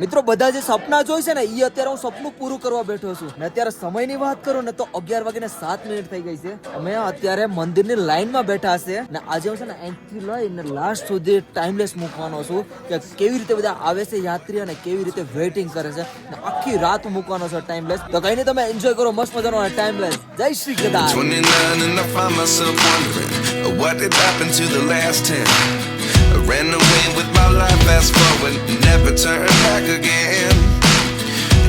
મિત્રો બધા જે સપના જોઈ છે ને એ અત્યારે હું સપનું પૂરું કરવા બેઠો છું ને અત્યારે સમયની વાત કરું ને તો 11:07 થઈ ગઈ છે. અમે અત્યારે મંદિરની લાઈનમાં બેઠા છે ને આજે હું છે ને અહીંથી લઈને લાસ્ટ સુધી ટાઈમલેસ મૂકવાનો છું કે કેવી રીતે બધા આવે છે યાત્રી અને કેવી રીતે વેઇટિંગ કરે છે ને આખી રાત મૂકવાનો છે ટાઈમલેસ. તો કઈ નહીં, તમે એન્જોય કરો મસ્ત મજાનો ટાઈમલેસ. જય Shri Kedar. 29 and I find myself wondering what did happen to the last 10. I ran away with my life, fast forward, never turn back again.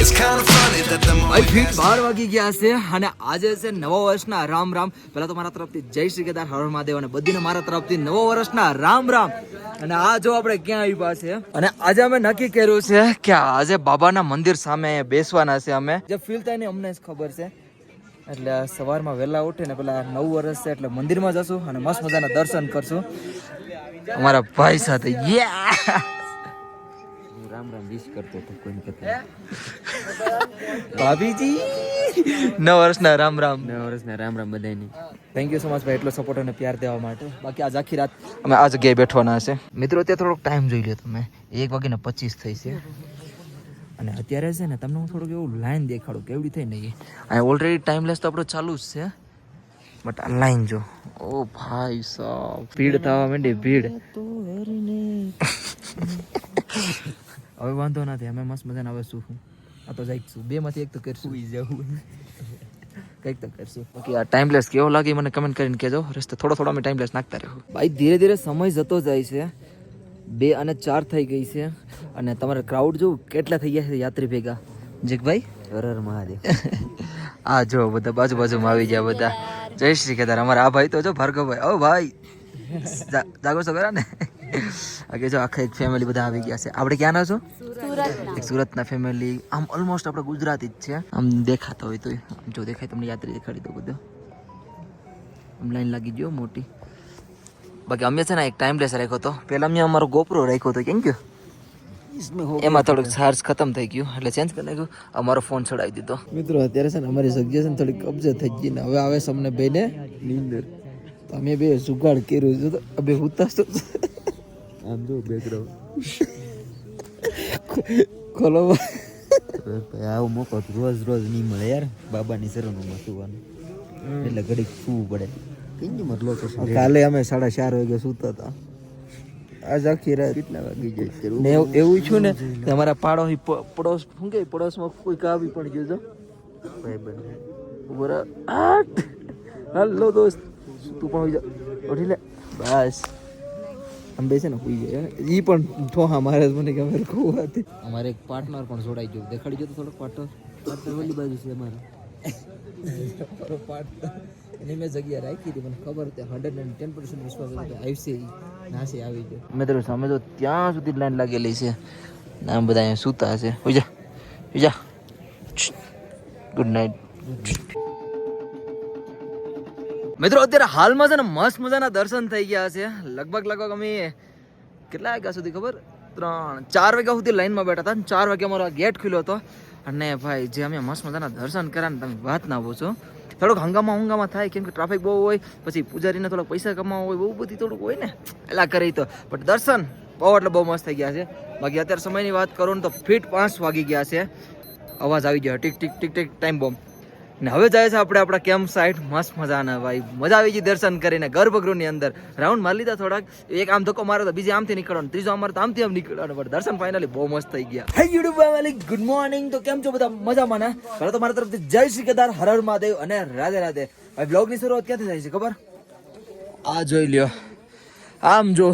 It's kind of funny that the more ભાઈ fit 12 વાગી ગયા છે અને આજે છે નવા વર્ષના રામ રામ. પહેલા તો મારા તરફથી જય શ્રી કેદાર, હર હર મહાદેવ, અને બધીને મારા તરફથી નવા વર્ષના રામ રામ. અને આ જો આપણે ક્યાં આવ્યા છે અને આજે અમે નક્કી કર્યું છે કે આજે બાબાના મંદિર સામે બેસવાના છે. અમે જે ફીલ થાય ને અમને જ ખબર છે. એટલે સવારમાં વહેલા ઉઠીને પેલા 9 વર્ષ છે એટલે મંદિરમાં જશું અને મસ્ત મજાના દર્શન કરશું અમારા ભાઈ સાથે. રામ રામ વિશ કરતો હતો કોઈને કહેતા. ભાભીજી 9 વર્ષના રામ રામ. 9 વર્ષના રામ રામ બધાને. થેન્ક યુ સો મચ ભાઈ એટલો સપોર્ટ અને પ્યાર દેવા માટે. બાકી આજ આખી રાત અમે આ જગ્યાએ બેઠવાના છે. મિત્રો અત્યારે થોડોક ટાઈમ જોઈ લો તમે, 1:25 થઈ છે અને અત્યારે છે ને તમને હું થોડુંક એવું લાઈન દેખાડું કેવડી થઈ નહીં. અહીંયા ઓલરેડી ટાઈમલેસ તો આપણો ચાલુ જ છે બટ આ લાઈન જો, ઓ ભાઈ સાહેબ ભીડ થવા માંડી ભીડ. હવે વાંધો નથી, અમે મસ્ત મજાના હવે શું આ તો જઈશું, 2 માંથી 1 તો કરશું, કંઈક તો કરશું. બાકી આ ટાઈમલેસ કેવો લાગે મને કમેન્ટ કરીને કહેજો. રસ્તે થોડો અમે ટાઈમલેસ નાખતા રહો. ભાઈ ધીરે ધીરે સમય જતો જાય છે, 2:04 થઈ ગઈ છે અને તમારે ક્રાઉડ જો કેટલા થઈ ગયા છે યાત્રી ભેગા. જીગભાઈ હર હર મહાદેવ. આ જો બધા બાજુમાં આવી ગયા બધા. જય શ્રી કેદાર. અમારા આ ભાઈ તો જો ભાર્ગવભાઈ, ઓ ભાઈ જાગો છો ખરા ને. આગે જો આખા એક ફેમિલી બધા આવી ગયા છે. આપણે ક્યાંના છો? સુરતના ફેમિલી. આમ ઓલમોસ્ટ આપણે ગુજરાતી જ છે આમ દેખાતા હોય તો. જો દેખાય તમને યાત્રી દેખાડી દો બધું. આમ લાઈન લાગી ગયો મોટી. બાકી અમે છે ને એક ટાઈમલેસ રાખ્યો હતો. પહેલા મેં અમારો ગોપરો રાખ્યો હતો, કેમ ગયો એમાં થોડુંક ચાર્જ ખતમ થઈ ગયું એટલે ચેન્જ કરી નાખ્યું. અમારો ફોન ચડાવી દીધો. મિત્રો અત્યારે છે ને અમારી જગ્યા છે ને થોડી કબજે થઈ ગઈ ને હવે આવે છે અમને બેને નીંદર. તો અમે બે જુગાડ કર્યું છે તો બે ઉતારતો આમ જો બેકગ્રાઉન્ડ ખોલો ભાઈ. આવું મોકો રોજ નહીં મળે યાર બાબાની શરણોમાં સુવાનું, એટલે ઘડીક સુવું પડે. કાલે અમે 4:30 વાગે સુતા હતા. આજ આખી રાત કેટલા વાગી જાય ને એવું છું ને તમારા પડોશમાં કોઈ આવી પણ ગયો છો હાલો દોસ્ત તું પણ ઉઠી લે બસ. આમ બેસે ને હોઈ જાય ઈ પણ ઠોહા મારે મને કે અમારે ખોવાતી. અમારે એક પાર્ટનર પણ જોડાઈ ગયો, દેખાડી ગયો તો થોડોક પાર્ટનર ઓલી બાજુ છે અમારે પાર્ટનર. એની મેં જગ્યા રાખી હતી, મને ખબર હતી 110% વિશ્વાસ આવશે નાસે આવી ગયો. મેં તો સામે તો ત્યાં સુધી લાઈન લાગેલી છે ને આમ બધા અહીંયા સૂતા છે. ઉજા ગુડ નાઇટ. મિત્રો અત્યારે હાલમાં છે ને મસ્ત મજાના દર્શન થઈ ગયા છે. લગભગ અમે કેટલા વાગ્યા સુધી ખબર 4 વાગ્યા સુધી લાઈનમાં બેઠા હતા. 4 વાગે અમારો ગેટ ખુલ્યો હતો અને ભાઈ જે અમે મસ્ત મજાના દર્શન કર્યા ને તમે વાત ના પૂછો. થોડોક હંગામા થાય કેમ કે ટ્રાફિક બહુ હોય, પછી પૂજારીને થોડાક પૈસા કમાવા હોય, બહુ બધી થોડુંક હોય ને એલા કરી તો. બટ દર્શન બહુ એટલે બહુ મસ્ત થઈ ગયા છે. બાકી અત્યારે સમયની વાત કરું ને તો ફીટ 5 વાગી ગયા છે. અવાજ આવી ગયો tick tick tick tick time bomb. ને હવે જાય છે આપણે આપણા કેમ્પ સાઇટ. મસ્ત મજાના ભાઈ મજા આવી ગઈ દર્શન કરીને. ગર્ભગૃહની અંદર રાઉન્ડ મારી લીધા થોડાક. એક આમ ધક્કો મારો તો બીજી આમથી નીકળવાનું, ત્રીજો અમારે તો આમથી આમ નીકળવાનું. પણ દર્શન ફાઇનલી બહુ મસ્ત થઈ ગયા. હે યુટ્યુબ ફેમિલી, ગુડ મોર્નિંગ. તો કેમ છો બધા? મજામાં ને? પહેલા તો મારા તરફથી જય શ્રી કેદાર, હર હર મહાદેવ અને રાધે રાધે. ભાઈ બ્લોગની શરૂઆત ક્યાંથી થાય છે ખબર? આ જોઈ લ્યો, આમ જો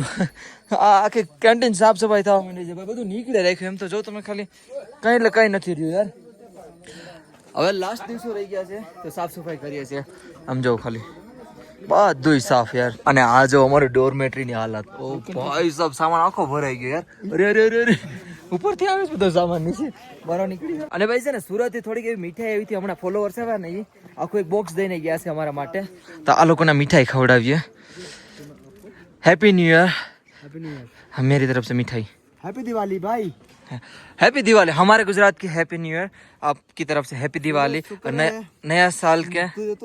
આ આખી કેન્ટીન સાફ સફાઈ થવા માંડી છે ભાઈ. બધું નીકળે રાખ્યું એમ તો જો તમે ખાલી કઈ એટલે કઈ નથી રહ્યું યાર. હવે લાસ્ટ દિવસો રહી ગયા છે તો સાફ સફાઈ કરીએ છીએ. આમ જો ખાલી બધું સાફ યાર. અને આ જો અમારી ડોરમેટ્રીની હાલત, ઓ ભાઈ સાહેબ સામાન આખો ભરાઈ ગયો યાર. અરે ઉપરથી આવે છે બધો સામાન નીચે બહાર નીકળી. અને ભાઈ છે ને સુરત થી થોડીક એવી મીઠાઈ આવી હતી, હમણાં ફોલોવર્સ આવ્યા ને આખું એક બોક્સ દઈને ગયા છે અમારા માટે. તો આ લોકોને મીઠાઈ ખવડાવીએ. Happy new year. मेरी तरफ से मिठाई. हैप्पी दिवाली भाई. हैप्पी दिवाली. हमारे गुजरात की हैप्पी न्यू ईयर, आपकी तरफ से हैप्पी दिवाली और नया साल के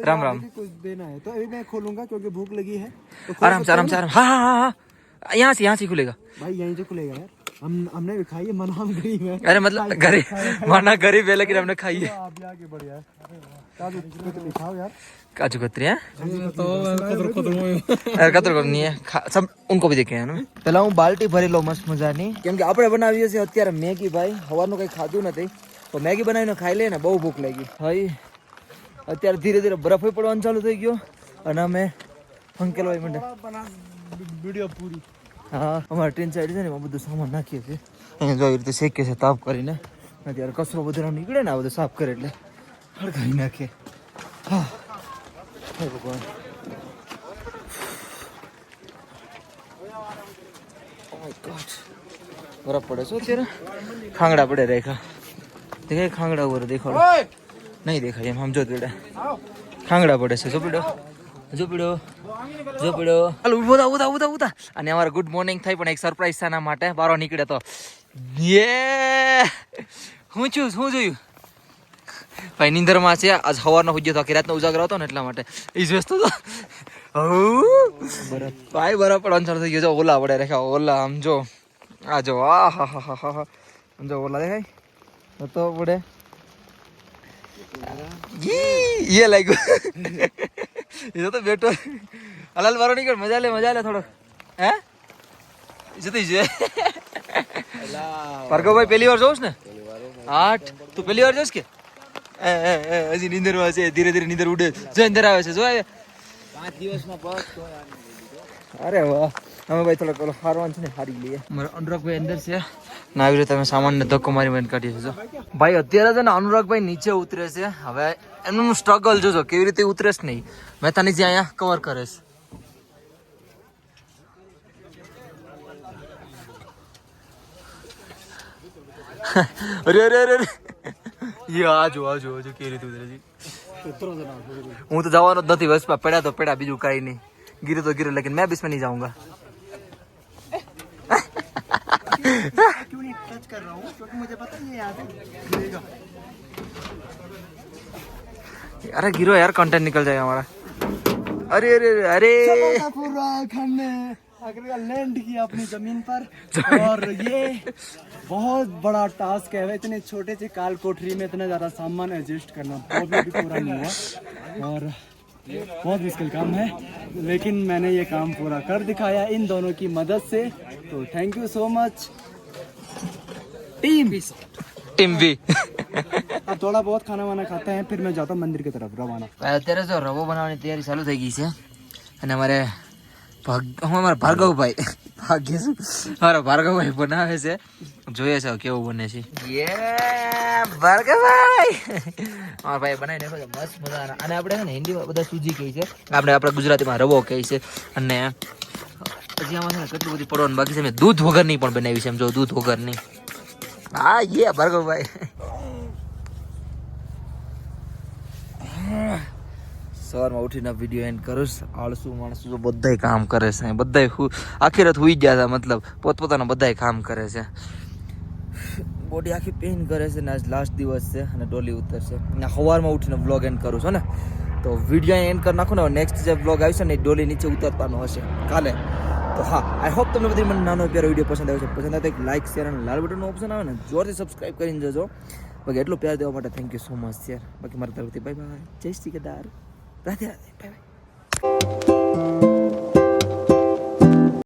राम राम. कुछ देना है तो अभी मैं खोलूंगा क्योंकि भूख लगी है. आराम से. हाँ यहाँ से खुलेगा भाई, यहीं से खुलेगा यार. हमने भी खाई है मना हम गरीब है अरे मतलब गरीब माना गरीब है लेकिन हमने खाई है आप भी आगे बढ़िया काजू कतली खाओ यार काजू कतरी है तो અરે કતરો નહીં હે સબ ઉनको भी देखे हैं પેલા હું બાલટી ભરી લઉં મસ્ત મજાની કેમ કે આપણે બનાવીએ છીએ અત્યારે મેગી ભાઈ સવારનું કંઈ ખાધું નથી તો મેગી બનાવીને ખાઈ લે ને બહુ ભૂખ લાગી ભાઈ અત્યારે ધીરે ધીરે બરફ પડવાનું ચાલુ થઈ ગયો અને અમે ફંકેલવાય મંડે वीडियो पूरी હા અમારા ટ્રેન સાઈડ છે ને એમાં બધું સામાન નાખીએ છીએ અહીંયા જો આવી રીતે શેકે છે તાપ કરીને અત્યારે કચરો બધો નીકળે ને આ બધું સાફ કરે એટલે હળગાવી નાખીએ હા હે ભગવાન बर्फ पड़े सो तेरा खांगड़ा पड़े रेखा देखे खांगड़ा ऊपर देखो नहीं देखा ये हम जो पीड़ा खांगड़ा पड़े से जो पीड़ो હાલ ઉભા ઉભા ઉભા ઉભા અને અમારા ગુડ મોર્નિંગ થઈ પણ એક સરપ્રાઈઝ છે એના માટે બારો નીકળે તો યે હું જોયું ભાઈ નીંદરમાં છે આજ સવારનો હુજ્યો તો આખી રાતનો ઉજાગરો હતો ને એટલા માટે એ જ વસ્તુ તો ભાઈ બરફ પડવાનું ચાલુ થઈ ગયો જો ઓલા પડે રેખા ઓલા આમ જો આ જો આ હા હા હા હા જો ઓલા દેખાય તો પડે ये लाइक ये तो बेटो हलाल बारो निकल मजा ले थोड़ो हैं इसे तो इसे भार्गव भाई पहली बार जोश ने 8 तू पहली बार जोश के હજી નીંદરમાં છે ધીરે ધીરે નીંદર ઉડે જો અંદર આવે છે જો 5 દિવસમાં બસ અરે વાહ અમે ભાઈ થોડો પેલો હારવાન છે ને હારી લઈએ મારા અનુરાગભાઈ અંદર છે ને આવી રીતે અમે સામાનને ધક્કો મારી મારીને કાઢીએ છીએ ભાઈ અત્યારે છે ને અનુરાગભાઈ નીચે ઉતરે છે હવે એમનું સ્ટ્રગલ જોજો કેવી રીતે ઉતરે છે નહીં મેં તને જે અહીંયા કવર કરે છે અરે અરે અરે ये आजो કેવી રીતે ઉતરે છે હું તો જવાનો જ નથી બસમાં પડ્યા તો પડ્યા બીજું કાંઈ નહીં गिरे तो गिरे लेकिन मैं भी इसमें नहीं जाऊंगा क्यों नहीं टच कर रहा हूँ क्योंकि मुझे पता है ये यहाँ से गिरेगा अरे गिरो यार कंटेंट निकल जाएगा हमारा अरे अरे अरे पूरा हमने अगर लैंड किया अपनी जमीन पर और ये बहुत बड़ा टास्क है इतने छोटे से काल कोठरी में इतना ज्यादा सामान एडजस्ट करना वो भी पूरा नहीं हुआ और बहुत मुश्किल काम है लेकिन मैंने ये काम पूरा कर दिखाया इन दोनों की मदद से तो thank you so much team भी अब थोड़ा बहुत खाना वाना खाते हैं फिर मैं जाता हूँ मंदिर की तरफ रवाना અત્યારે જો રવો બનાવવાની તૈયારી ચાલુ થઈ ગઈ છે અને અમારે અમારા ભાર્ગવભાઈ ભાગ્ય શું અમારા ભાર્ગવભાઈ બનાવે છે જોઈએ છે કેવું બને છે યે ભાર્ગવભાઈ અમારા ભાઈ બનાવી નાખો છે મસ્ત મજાના અને આપણે છે ને હિન્દીમાં બધા સૂજી કહે છે આપણે ગુજરાતીમાં રવો કહે છે અને હજી આમાં છે ને કેટલું બધું પડવાનું બાકી છે મેં દૂધ વગરની પણ બનાવી છે એમ જો દૂધ વગરની હા યે ભાર્ગવભાઈ સવારમાં ઉઠીને વિડીયો એન્ડ કરું આળસુ માણસો તો બધાય કામ કરે છે બધાય આખી રાત હુઈ ગયા હતા મતલબ પોતપોતાના બધાય કામ કરે છે બોડી આખી પેઇન કરે છે ને આજ લાસ્ટ દિવસ છે અને ડોલી ઉતરશે અને સવારમાં ઉઠીને વ્લોગ એન્ડ કરું છું ને તો વિડીયો એન્ડ કરી નાખો ને નેક્સ્ટ જે વ્લોગ આવશે ને ડોલી નીચે ઉતરવાનો હશે કાલે તો હા આઈ હોપ તમને બધી મને નાનો પ્યારો વિડીયો પસંદ આવ્યો છે પસંદ આવે તો એક લાઇક શેર અને લાલ બટનનો ઓપ્શન આવે ને જોરથી સબસ્ક્રાઈબ કરીને જજો બાકી એટલો પ્યાર દેવા માટે થેન્ક યુ સો મચ યાર બાકી મારા તરફથી બાય બાય જય શ્રી કેદાર રાધે રાધે બાય બાય